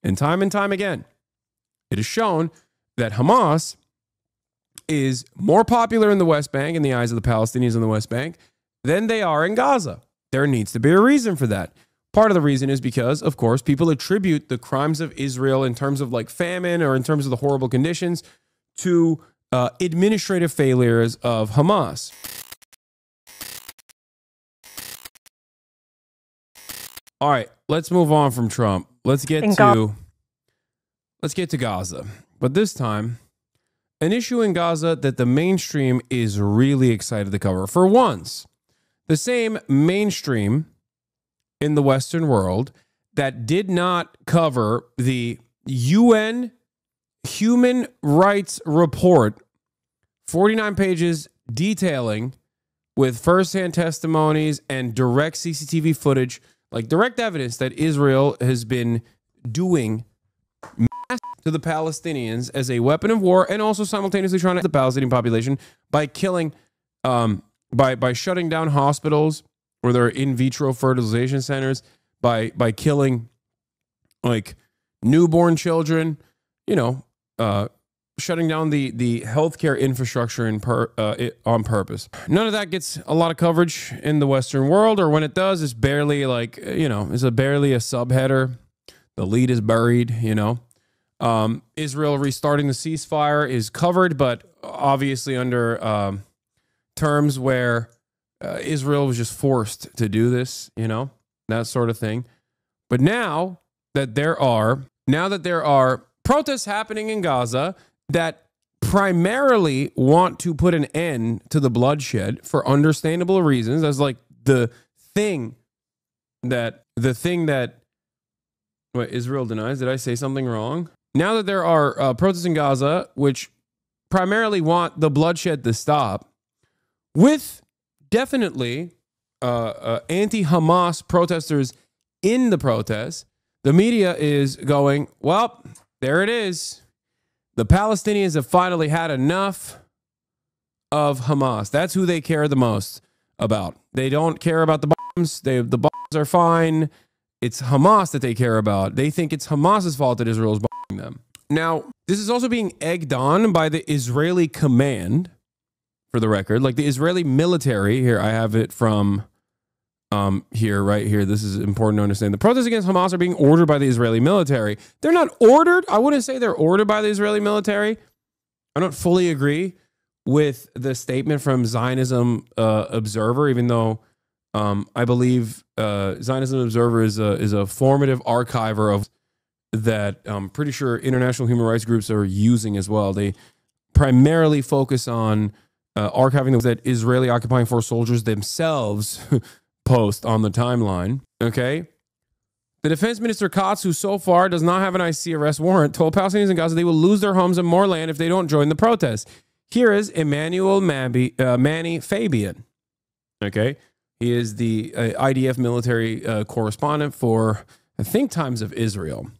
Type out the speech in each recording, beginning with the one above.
And time again, it is shown that Hamas is more popular in the West Bank in the eyes of the Palestinians in the West Bank than they are in Gaza. There needs to be a reason for that. Part of the reason is because, of course, people attribute the crimes of Israel in terms of like famine or in terms of the horrible conditions to administrative failures of Hamas. All right, let's move on from Trump. Let's get to Gaza. But this time, an issue in Gaza that the mainstream is really excited to cover. For once, the same mainstream in the Western world that did not cover the UN Human Rights Report, 49 pages detailing with firsthand testimonies and direct CCTV footage, like direct evidence that Israel has been doing mass to the Palestinians as a weapon of war, and also simultaneously trying to the Palestinian population by killing, by shutting down hospitals where there are in vitro fertilization centers, by killing like newborn children, you know, shutting down the healthcare infrastructure on purpose. None of that gets a lot of coverage in the Western world, or when it does, it's barely like, you know, it's barely a subheader. The lead is buried, you know. Israel restarting the ceasefire is covered, but obviously under terms where Israel was just forced to do this, you know, that sort of thing. But now that there are protests happening in Gaza that primarily want to put an end to the bloodshed for understandable reasons, as like the thing that what Israel denies. Did I say something wrong? Now that there are protests in Gaza which primarily want the bloodshed to stop, with definitely anti-Hamas protesters in the protests, the media is going, well, there it is. The Palestinians have finally had enough of Hamas. That's who they care the most about. They don't care about the bombs. The bombs are fine. It's Hamas that they care about. They think it's Hamas's fault that Israel is bombing them. Now, this is also being egged on by the Israeli command, for the record. Like the Israeli military, here, I have it from here, right here. This is important to understand. The protests against Hamas are being ordered by the Israeli military. They're not ordered. I wouldn't say they're ordered by the Israeli military. I don't fully agree with the statement from Zionism Observer, even though I believe Zionism Observer is a formative archiver of that I'm pretty sure international human rights groups are using as well. They primarily focus on archiving those that Israeli occupying force soldiers themselves post on the timeline. Okay. The defense minister Katz, who so far does not have an IC arrest warrant, told Palestinians in Gaza they will lose their homes and more land if they don't join the protests. Here is Emmanuel Manny Fabian. Okay. He is the IDF military correspondent for, I think, Times of Israel.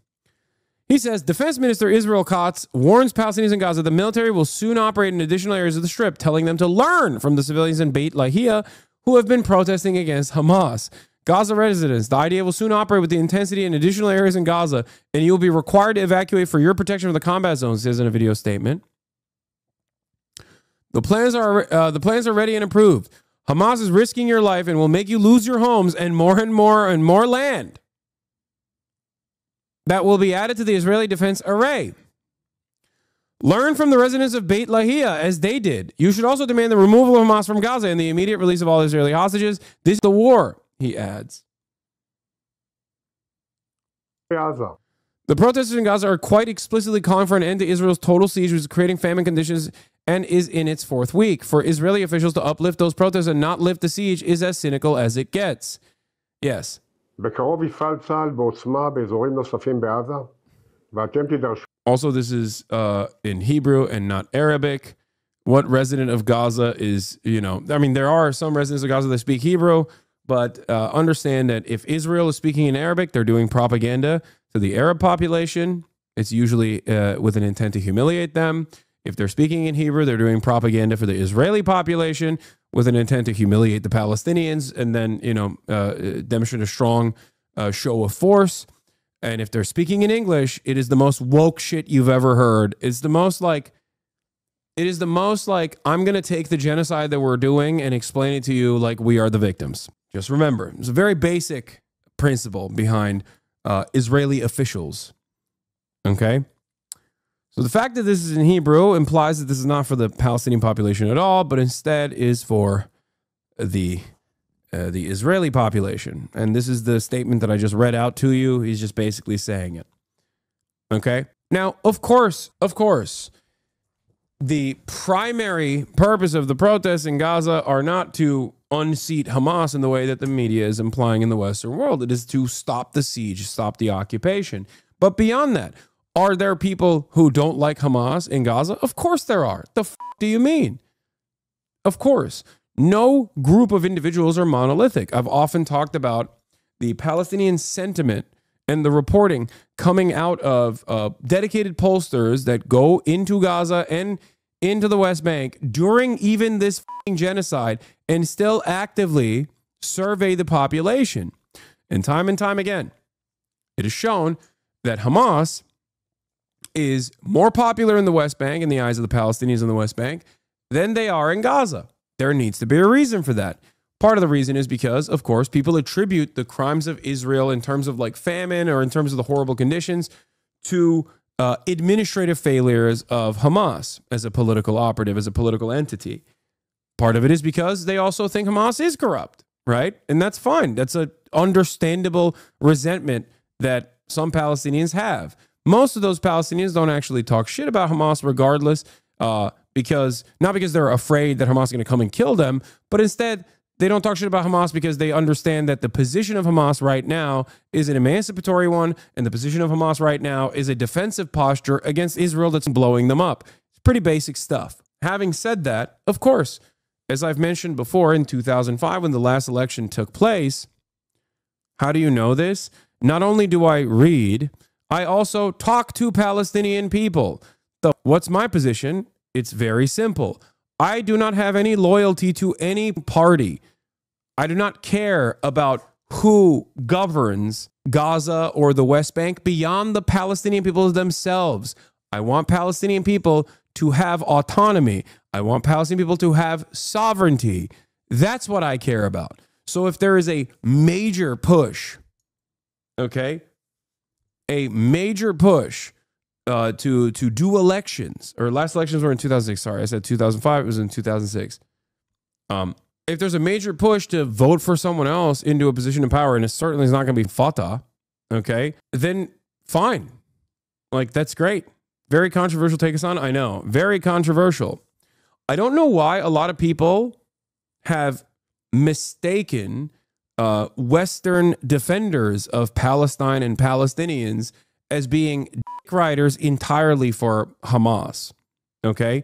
He says, Defense Minister Israel Katz warns Palestinians in Gaza the military will soon operate in additional areas of the Strip, telling them to learn from the civilians in Beit Lahia who have been protesting against Hamas. Gaza residents, the IDF will soon operate with the intensity in additional areas in Gaza, and you will be required to evacuate for your protection from the combat zones, says in a video statement. The plans are ready and approved. Hamas is risking your life and will make you lose your homes and more land that will be added to the Israeli defense array. Learn from the residents of Beit Lahia as they did. You should also demand the removal of Hamas from Gaza and the immediate release of all Israeli hostages. This is the war, he adds. Gaza. The protesters in Gaza are quite explicitly calling for an end to Israel's total siege, which is creating famine conditions and is in its fourth week. For Israeli officials to uplift those protests and not lift the siege is as cynical as it gets. Yes. בקרוב יפעל צה"ל בעוצמה באזורים נוספים בעזה, ואתם תידרשו. Also, this is in Hebrew and not Arabic. What resident of Gaza is, you know, I mean, there are some residents of Gaza that speak Hebrew, but understand that if Israel is speaking in Arabic, they're doing propaganda to the Arab population. It's usually with an intent to humiliate them. If they're speaking in Hebrew, they're doing propaganda for the Israeli population with an intent to humiliate the Palestinians and then, you know, demonstrate a strong show of force. And if they're speaking in English, it is the most woke shit you've ever heard. It's the most like, I'm going to take the genocide that we're doing and explain it to you like we are the victims. Just remember, it's a very basic principle behind Israeli officials. Okay? So the fact that this is in Hebrew implies that this is not for the Palestinian population at all, but instead is for the Israeli population. And this is the statement that I just read out to you. He's just basically saying it. Okay? Now, of course, the primary purpose of the protests in Gaza are not to unseat Hamas in the way that the media is implying in the Western world. It is to stop the siege, stop the occupation. But beyond that, are there people who don't like Hamas in Gaza? Of course there are. The f*** do you mean? Of course. No group of individuals are monolithic. I've often talked about the Palestinian sentiment and the reporting coming out of dedicated pollsters that go into Gaza and into the West Bank during even this f***ing genocide and still actively survey the population. And time again, it is shown that Hamas is more popular in the West Bank in the eyes of the Palestinians in the West Bank than they are in Gaza. There needs to be a reason for that. Part of the reason is because, of course, people attribute the crimes of Israel in terms of like famine or in terms of the horrible conditions to administrative failures of Hamas as a political operative, as a political entity. Part of it is because they also think Hamas is corrupt, right? And that's fine. That's an understandable resentment that some Palestinians have. Most of those Palestinians don't actually talk shit about Hamas regardless, because not because they're afraid that Hamas is going to come and kill them, but instead they don't talk shit about Hamas because they understand that the position of Hamas right now is an emancipatory one, and the position of Hamas right now is a defensive posture against Israel that's blowing them up. It's pretty basic stuff. Having said that, of course, as I've mentioned before, in 2005, when the last election took place, how do you know this? Not only do I read, I also talk to Palestinian people. So what's my position? It's very simple. I do not have any loyalty to any party. I do not care about who governs Gaza or the West Bank beyond the Palestinian people themselves. I want Palestinian people to have autonomy. I want Palestinian people to have sovereignty. That's what I care about. So if there is a major push, okay, a major push to do elections, or last elections were in 2006. Sorry, I said 2005. It was in 2006. If there's a major push to vote for someone else into a position of power, and it certainly is not going to be Fatah, okay, then fine. Like, that's great. Very controversial take, Hasan. I know. Very controversial. I don't know why a lot of people have mistaken Western defenders of Palestine and Palestinians as being dick riders entirely for Hamas. Okay?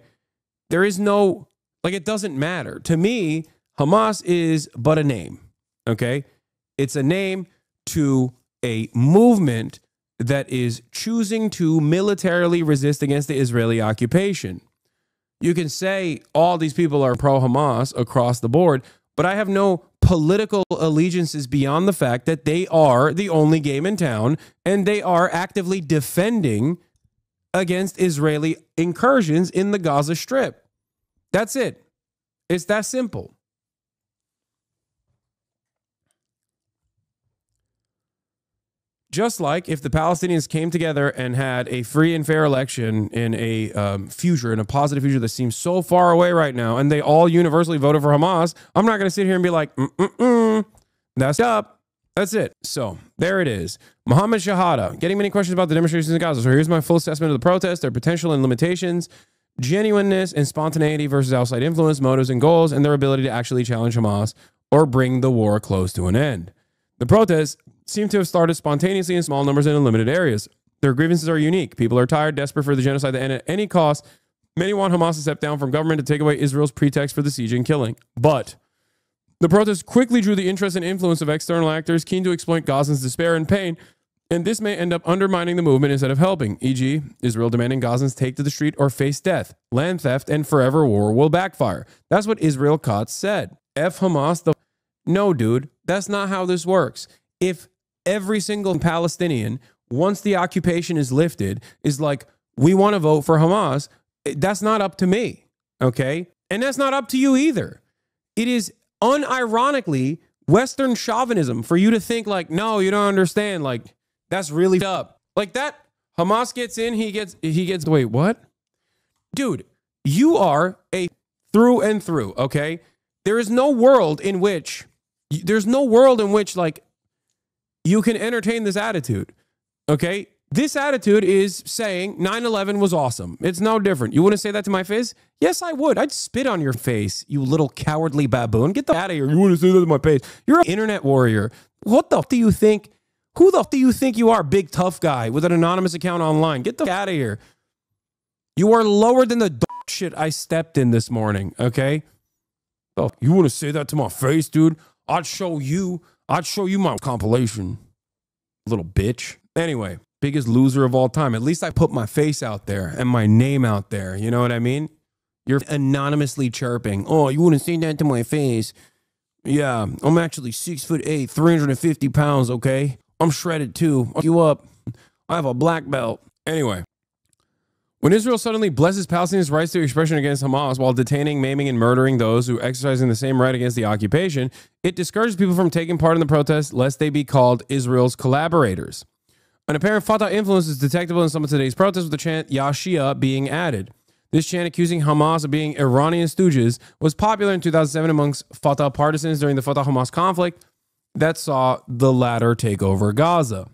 There is no, like, it doesn't matter. To me, Hamas is but a name. Okay? It's a name to a movement that is choosing to militarily resist against the Israeli occupation. You can say all these people are pro-Hamas across the board, but I have no political allegiances beyond the fact that they are the only game in town and they are actively defending against Israeli incursions in the Gaza Strip. That's it. It's that simple. Just like if the Palestinians came together and had a free and fair election in a future, in a positive future that seems so far away right now, and they all universally voted for Hamas, I'm not going to sit here and be like, that's up. That's it. So there it is. Mohammed Shahada, getting many questions about the demonstrations in Gaza. So here's my full assessment of the protest, their potential and limitations, genuineness and spontaneity versus outside influence, motives and goals, and their ability to actually challenge Hamas or bring the war close to an end. The protests seem to have started spontaneously in small numbers and in limited areas. Their grievances are unique. People are tired, desperate for the genocide to end at any cost. Many want Hamas to step down from government to take away Israel's pretext for the siege and killing. But the protests quickly drew the interest and influence of external actors keen to exploit Gazans' despair and pain, and this may end up undermining the movement instead of helping, e.g., Israel demanding Gazans take to the street or face death, land theft, and forever war will backfire. That's what Israel Katz said. F Hamas. No, dude, that's not how this works. If every single Palestinian once the occupation is lifted, is like, we want to vote for Hamas. That's not up to me, okay? And that's not up to you either. It is unironically Western chauvinism for you to think like, no, you don't understand. Like, that's really up. Like that, Hamas gets in, he gets, wait, what? Dude, you are a through and through, okay? There's no world in which like you can entertain this attitude, okay? This attitude is saying 9/11 was awesome. It's no different. You wouldn't say that to my face? Yes, I would. I'd spit on your face, you little cowardly baboon. Get the out of here. You want to say that to my face? You're an internet warrior. What the f do you think? Who the f do you think you are, big tough guy with an anonymous account online? Get the f out of here. You are lower than the dog shit I stepped in this morning, okay? Oh, you want to say that to my face, dude? I'd show you my compilation, little bitch. Anyway, biggest loser of all time. At least I put my face out there and my name out there. You know what I mean? You're anonymously chirping. Oh, you wouldn't say that to my face. Yeah, I'm actually 6'8", 350 pounds, okay? I'm shredded too. Fuck you up. I have a black belt. Anyway. When Israel suddenly blesses Palestinians' rights to expression against Hamas while detaining, maiming, and murdering those who exercising the same right against the occupation, it discourages people from taking part in the protest lest they be called Israel's collaborators. An apparent Fatah influence is detectable in some of today's protests, with the chant Ya Shia being added. This chant, accusing Hamas of being Iranian stooges, was popular in 2007 amongst Fatah partisans during the Fatah-Hamas conflict that saw the latter take over Gaza.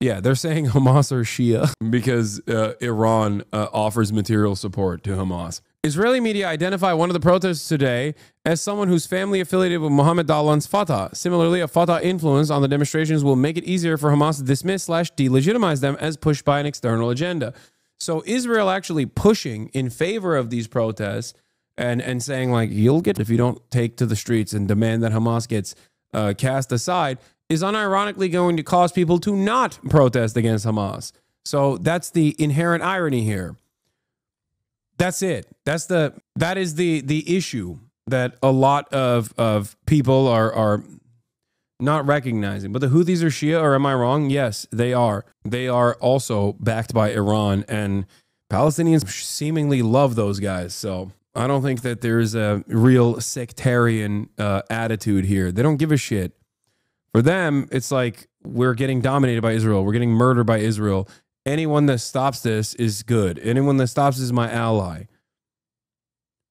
Yeah, they're saying Hamas are Shia because Iran offers material support to Hamas. Israeli media identify one of the protesters today as someone whose family affiliated with Mohammed Dahlan's Fatah. Similarly, a Fatah influence on the demonstrations will make it easier for Hamas to dismiss/delegitimize them as pushed by an external agenda. So Israel actually pushing in favor of these protests and saying like, you'll get if you don't take to the streets and demand that Hamas gets cast aside, is unironically going to cause people to not protest against Hamas. So that's the inherent irony here. That's it. That is the issue that a lot of people are not recognizing. But the Houthis are Shia, or am I wrong? Yes, they are. They are also backed by Iran, and Palestinians seemingly love those guys. So I don't think that there's a real sectarian attitude here. They don't give a shit. For them, it's like we're getting dominated by Israel. We're getting murdered by Israel. Anyone that stops this is good. Anyone that stops this is my ally.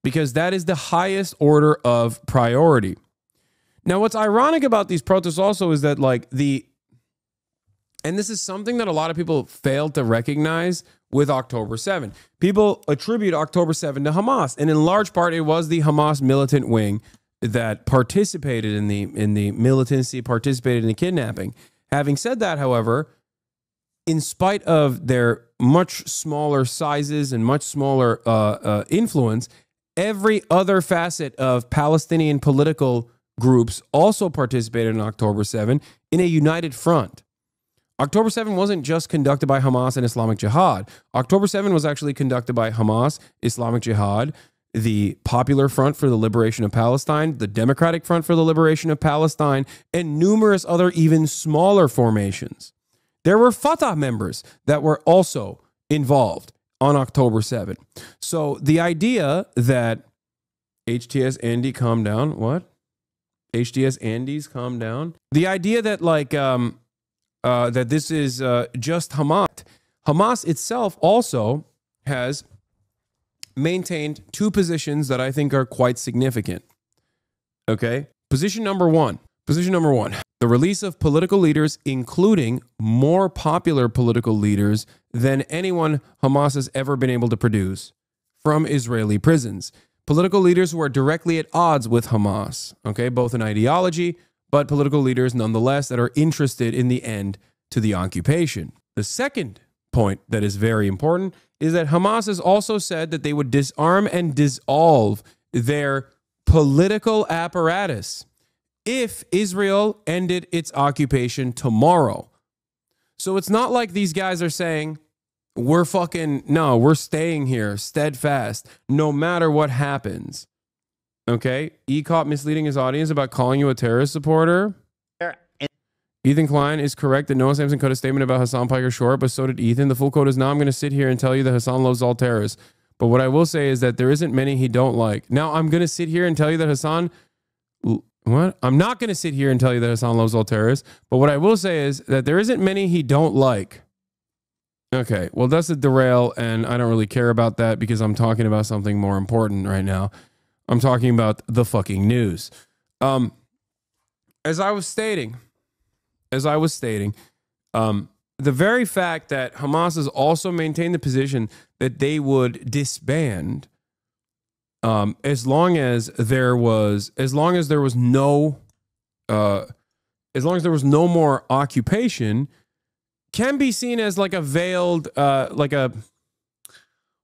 Because that is the highest order of priority. Now, what's ironic about these protests also is that like and this is something that a lot of people failed to recognize with October 7. People attribute October 7 to Hamas. And in large part, it was the Hamas militant wing that participated in the militancy, participated in the kidnapping. Having said that, however, in spite of their much smaller sizes and much smaller influence, every other facet of Palestinian political groups also participated in October 7 in a united front. October 7 wasn't just conducted by Hamas and Islamic Jihad. October 7 was actually conducted by Hamas, Islamic Jihad, the Popular Front for the Liberation of Palestine, the Democratic Front for the Liberation of Palestine, and numerous other even smaller formations. There were Fatah members that were also involved on October 7. So the idea that HTS Andy calm down, what? HTS Andy's calm down? The idea that like that this is just Hamas. Hamas itself also has maintained two positions that I think are quite significant. Okay? Position number one. The release of political leaders, including more popular political leaders than anyone Hamas has ever been able to produce from Israeli prisons. Political leaders who are directly at odds with Hamas, okay, both in ideology, but political leaders nonetheless that are interested in the end to the occupation. The second point that is very important is that Hamas has also said that they would disarm and dissolve their political apparatus if Israel ended its occupation tomorrow. So it's not like these guys are saying, we're staying here steadfast no matter what happens. Okay? E caught misleading his audience about calling you a terrorist supporter. Ethan Klein is correct that Noah Samson cut a statement about Hassan Piker short, but so did Ethan. The full quote is, now I'm going to sit here and tell you that Hassan loves all terrorists. But what I will say is that there isn't many he don't like. Now I'm going to sit here and tell you that Hassan... What? I'm not going to sit here and tell you that Hassan loves all terrorists. But what I will say is that there isn't many he don't like. Okay, well, that's a derail, and I don't really care about that because I'm talking about something more important right now. I'm talking about the fucking news. As I was stating, the very fact that Hamas has also maintained the position that they would disband as long as there was no more occupation, can be seen as like a veiled,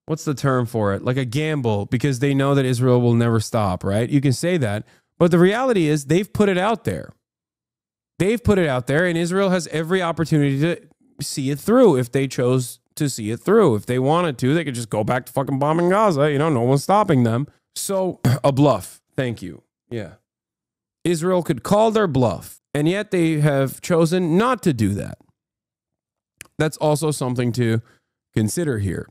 what's the term for it? Like a gamble, because they know that Israel will never stop, right? You can say that, but the reality is they've put it out there. They've put it out there, and Israel has every opportunity to see it through if they chose to see it through. If they wanted to, they could just go back to fucking bombing Gaza. You know, no one's stopping them. So, a bluff. Thank you. Yeah. Israel could call their bluff, and yet they have chosen not to do that. That's also something to consider here.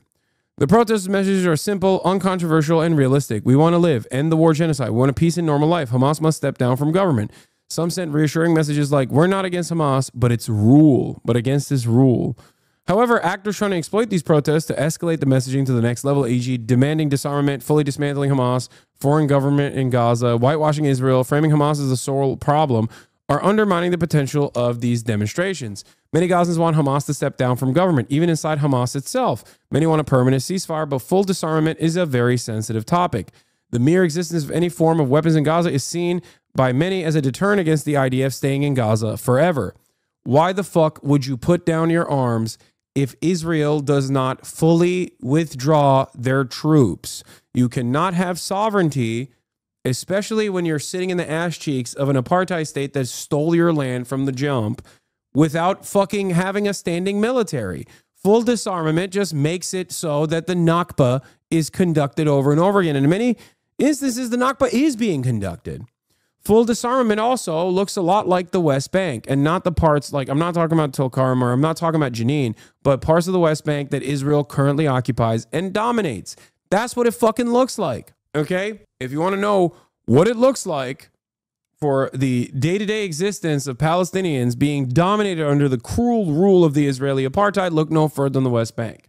The protest messages are simple, uncontroversial, and realistic. We want to live, end the war, genocide. We want a peace and normal life. Hamas must step down from government. Some sent reassuring messages like, we're not against Hamas, but it's rule, but against this rule. However, actors trying to exploit these protests to escalate the messaging to the next level, e.g. demanding disarmament, fully dismantling Hamas, foreign government in Gaza, whitewashing Israel, framing Hamas as a sole problem, are undermining the potential of these demonstrations. Many Gazans want Hamas to step down from government, even inside Hamas itself. Many want a permanent ceasefire, but full disarmament is a very sensitive topic. The mere existence of any form of weapons in Gaza is seen by many as a deterrent against the IDF staying in Gaza forever. Why the fuck would you put down your arms if Israel does not fully withdraw their troops? You cannot have sovereignty, especially when you're sitting in the ass cheeks of an apartheid state that stole your land from the jump, without fucking having a standing military. Full disarmament just makes it so that the Nakba is conducted over and over again. And in many instances, the Nakba is being conducted. Full disarmament also looks a lot like the West Bank, and not the parts, like, I'm not talking about Tulkarm, or I'm not talking about Jenin, but parts of the West Bank that Israel currently occupies and dominates. That's what it fucking looks like, okay? If you want to know what it looks like for the day-to-day existence of Palestinians being dominated under the cruel rule of the Israeli apartheid, look no further than the West Bank,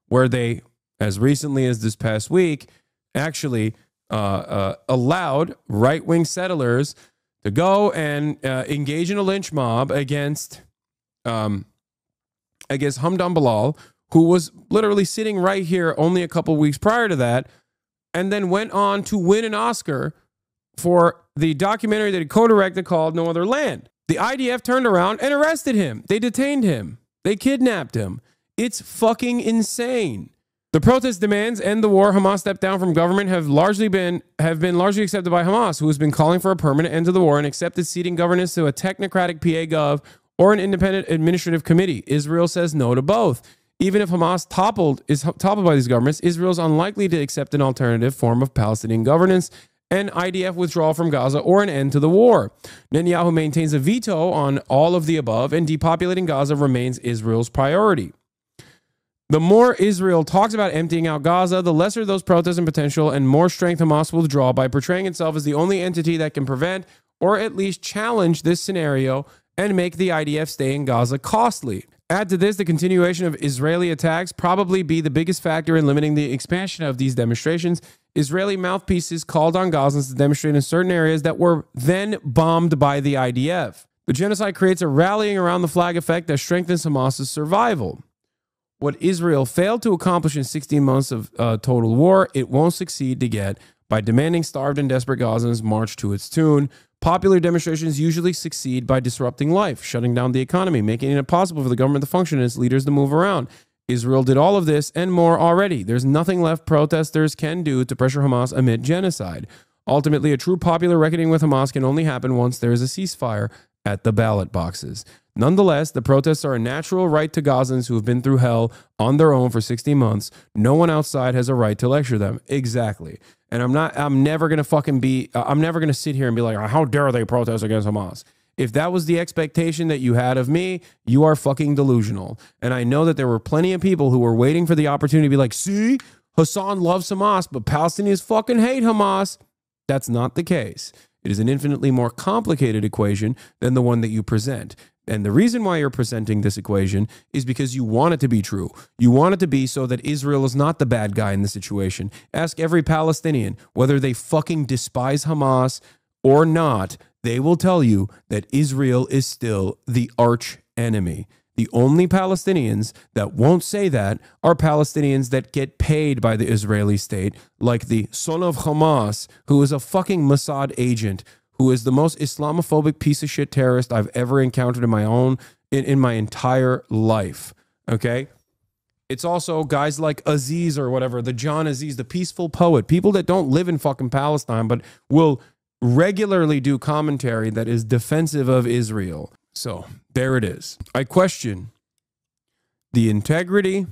where they, as recently as this past week, actually allowed right-wing settlers to go and engage in a lynch mob against Hamdan Bilal, who was literally sitting right here only a couple weeks prior to that, and then went on to win an Oscar for the documentary that he co-directed called No Other Land. The IDF turned around and arrested him. They detained him. They kidnapped him. It's fucking insane. The protest demands end the war, Hamas step down from government have been largely accepted by Hamas, who has been calling for a permanent end to the war and accepted ceding governance to a technocratic PA Gov or an independent administrative committee. Israel says no to both. Even if Hamas is toppled by these governments, Israel is unlikely to accept an alternative form of Palestinian governance, an IDF withdrawal from Gaza, or an end to the war. Netanyahu maintains a veto on all of the above, and depopulating Gaza remains Israel's priority. The more Israel talks about emptying out Gaza, the lesser those protests and potential, and more strength Hamas will draw by portraying itself as the only entity that can prevent or at least challenge this scenario and make the IDF stay in Gaza costly. Add to this, the continuation of Israeli attacks probably be the biggest factor in limiting the expansion of these demonstrations. Israeli mouthpieces called on Gazans to demonstrate in certain areas that were then bombed by the IDF. The genocide creates a rallying around the flag effect that strengthens Hamas's survival. What Israel failed to accomplish in 16 months of total war, it won't succeed to get by demanding starved and desperate Gazans march to its tune. Popular demonstrations usually succeed by disrupting life, shutting down the economy, making it impossible for the government to function and its leaders to move around. Israel did all of this and more already. There's nothing left protesters can do to pressure Hamas amid genocide. Ultimately, a true popular reckoning with Hamas can only happen once there is a ceasefire at the ballot boxes. Nonetheless, the protests are a natural right to Gazans who have been through hell on their own for 60 months. No one outside has a right to lecture them. Exactly. And I'm never going to sit here and be like, how dare they protest against Hamas? If that was the expectation that you had of me, you are fucking delusional. And I know that there were plenty of people who were waiting for the opportunity to be like, see, Hasan loves Hamas, but Palestinians fucking hate Hamas. That's not the case. It is an infinitely more complicated equation than the one that you present. And the reason why you're presenting this equation is because you want it to be true. You want it to be so that Israel is not the bad guy in the situation. Ask every Palestinian whether they fucking despise Hamas or not. They will tell you that Israel is still the arch enemy. The only Palestinians that won't say that are Palestinians that get paid by the Israeli state, like the son of Hamas, who is a fucking Mossad agent, who is the most Islamophobic piece of shit terrorist I've ever encountered in my entire life. Okay? It's also guys like Aziz or whatever, the John Aziz, the peaceful poet, people that don't live in fucking Palestine, but will regularly do commentary that is defensive of Israel. So there it is. I question the integrity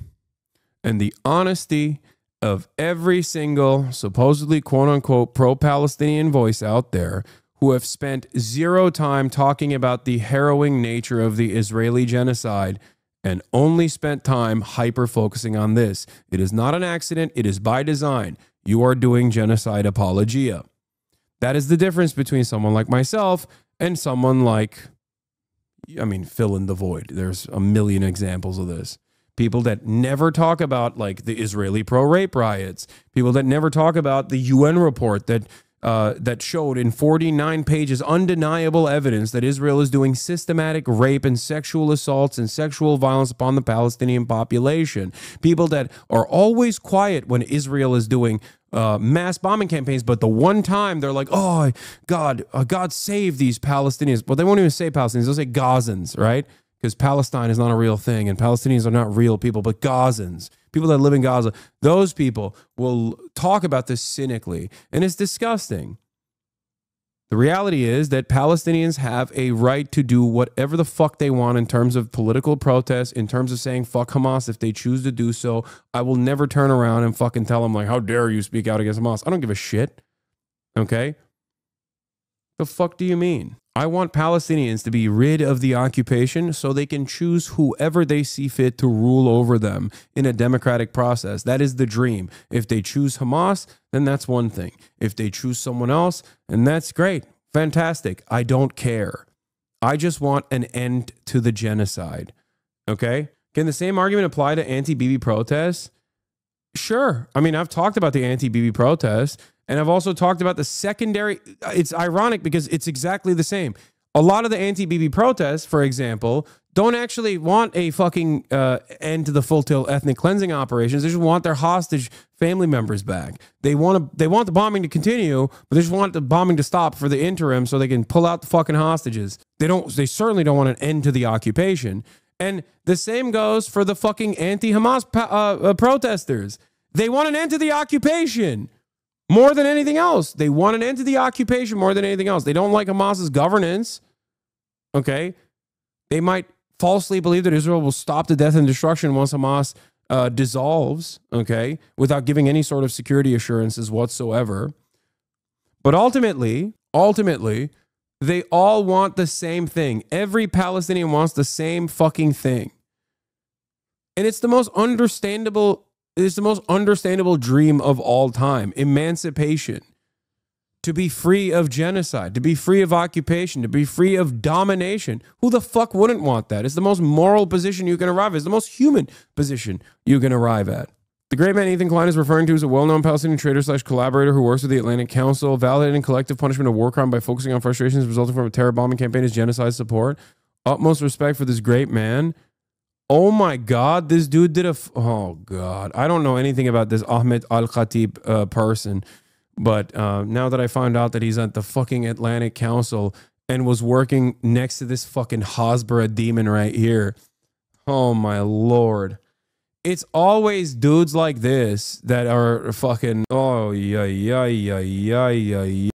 and the honesty of every single supposedly quote unquote pro-Palestinian voice out there who have spent zero time talking about the harrowing nature of the Israeli genocide and only spent time hyper-focusing on this. It is not an accident. It is by design. You are doing genocide apologia. That is the difference between someone like myself and someone like, I mean, fill in the void. There's a million examples of this. People that never talk about like the Israeli pro-rape riots. People that never talk about the UN report that showed in 49 pages undeniable evidence that Israel is doing systematic rape and sexual assaults and sexual violence upon the Palestinian population. People that are always quiet when Israel is doing mass bombing campaigns, but the one time they're like, oh, God save these Palestinians. Well, they won't even say Palestinians. They'll say Gazans, right? Because Palestine is not a real thing and Palestinians are not real people, but Gazans. People that live in Gaza, those people will talk about this cynically, and it's disgusting. The reality is that Palestinians have a right to do whatever the fuck they want in terms of political protest, in terms of saying fuck Hamas if they choose to do so. I will never turn around and fucking tell them like, how dare you speak out against Hamas? I don't give a shit. Okay? The fuck do you mean? I want Palestinians to be rid of the occupation so they can choose whoever they see fit to rule over them in a democratic process. That is the dream. If they choose Hamas, then that's one thing. If they choose someone else, then that's great. Fantastic. I don't care. I just want an end to the genocide. Okay? Can the same argument apply to anti-Bibi protests? Sure. I mean, I've talked about the anti-Bibi protests. And I've also talked about the secondary. It's ironic because it's exactly the same. A lot of the anti-Bibi protests, for example, don't actually want a fucking end to the full-tilt ethnic cleansing operations. They just want their hostage family members back. They want the bombing to continue, but they just want the bombing to stop for the interim so they can pull out the fucking hostages. They certainly don't want an end to the occupation. And the same goes for the fucking anti-Hamas protesters. They want an end to the occupation. More than anything else. They want an end to the occupation more than anything else. They don't like Hamas's governance. Okay? They might falsely believe that Israel will stop the death and destruction once Hamas dissolves, okay, without giving any sort of security assurances whatsoever. But ultimately, they all want the same thing. Every Palestinian wants the same fucking thing. And it's the most understandable dream of all time. Emancipation. To be free of genocide. To be free of occupation. To be free of domination. Who the fuck wouldn't want that? It's the most moral position you can arrive at. It's the most human position you can arrive at. The great man Ethan Klein is referring to as a well-known Palestinian traitor/collaborator who works with the Atlantic Council, validating collective punishment of war crime by focusing on frustrations resulting from a terror bombing campaign as genocide support. Utmost respect for this great man. Oh my God, this dude did oh God. I don't know anything about this Ahmed Al-Khatib person, but now that I found out that he's at the fucking Atlantic Council and was working next to this fucking Hasbara demon right here. Oh my Lord. It's always dudes like this that are fucking, oh yeah.